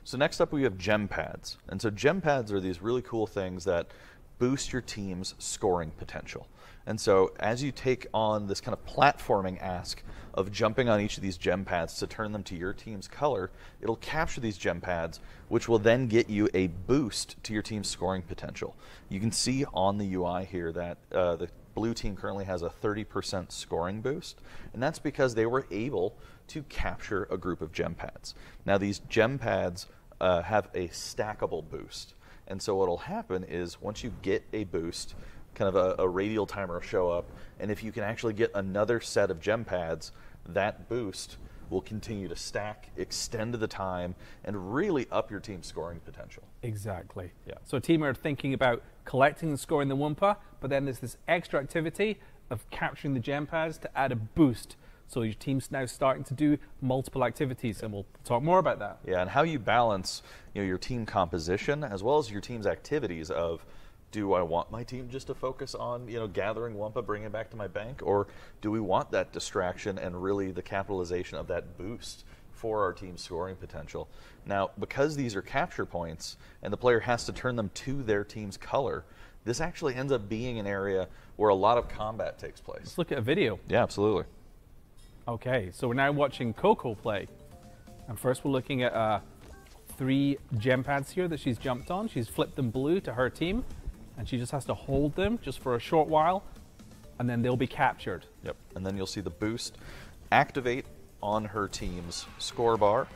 So next up we have gem pads. And so gem pads are these really cool things that boost your team's scoring potential. And so as you take on this kind of platforming ask of jumping on each of these gem pads to turn them to your team's color, it'll capture these gem pads, which will then get you a boost to your team's scoring potential. You can see on the UI here that the blue team currently has a 30% scoring boost, and that's because they were able to capture a group of gem pads. Now these gem pads have a stackable boost, and so what'll happen is once you get a boost, kind of a radial timer will show up, and if you can actually get another set of gem pads, that boost will continue to stack, extend the time, and really up your team's scoring potential. Exactly. Yeah. So a team are thinking about collecting and scoring the Wumpa, but then there's this extra activity of capturing the gem pads to add a boost. So your team's now starting to do multiple activities, and we'll talk more about that. Yeah, and how you balance your team composition as well as your team's activities of, do I want my team just to focus on gathering Wumpa, bringing it back to my bank, or do we want that distraction and really the capitalization of that boost for our team's scoring potential? Now, because these are capture points and the player has to turn them to their team's color, this actually ends up being an area where a lot of combat takes place. Let's look at a video. Yeah, absolutely. Okay, so we're now watching Coco play. And first we're looking at 3 gem pads here that she's jumped on. She's flipped them blue to her team, and she just has to hold them just for a short while, and then they'll be captured. Yep, and then you'll see the boost activate on her team's score bar.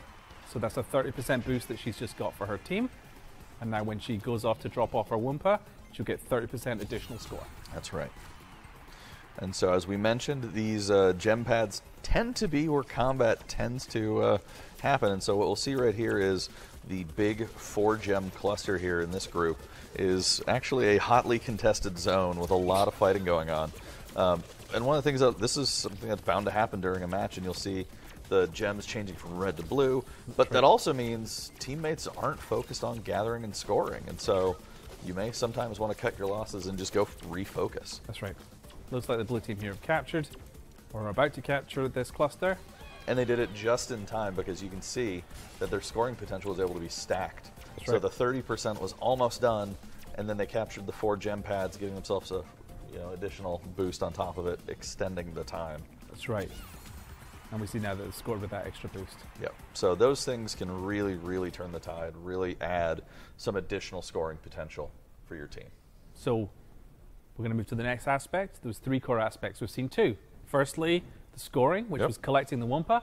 So that's a 30% boost that she's just got for her team. And now when she goes off to drop off her Wumpa, she'll get 30% additional score. That's right. And so as we mentioned, these gem pads tend to be where combat tends to happen. And so what we'll see right here is the big 4-gem cluster here in this group is actually a hotly contested zone with a lot of fighting going on. And one of the things that this is something that's bound to happen during a match, and you'll see the gems changing from red to blue, but that also means teammates aren't focused on gathering and scoring. And so you may sometimes want to cut your losses and just go refocus. That's right. Looks like the blue team here have captured, or are about to capture this cluster. And they did it just in time because you can see that their scoring potential was able to be stacked. That's so right. the 30% was almost done, and then they captured the 4 gem pads, giving themselves a additional boost on top of it, extending the time. That's right. And we see now that it's scored with that extra boost. Yep. So those things can really, really turn the tide, really add some additional scoring potential for your team. So we're going to move to the next aspect. There's 3 core aspects. We've seen 2. Firstly, the scoring, which was collecting the Wumpa,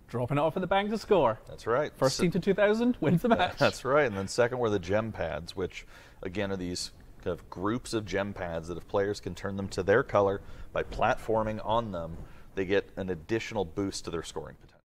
dropping it off in the bank to score. That's right. First team to 2,000 wins the match. That's right. And then second were the gem pads, which again are these kind of groups of gem pads that if players can turn them to their color by platforming on them, they get an additional boost to their scoring potential.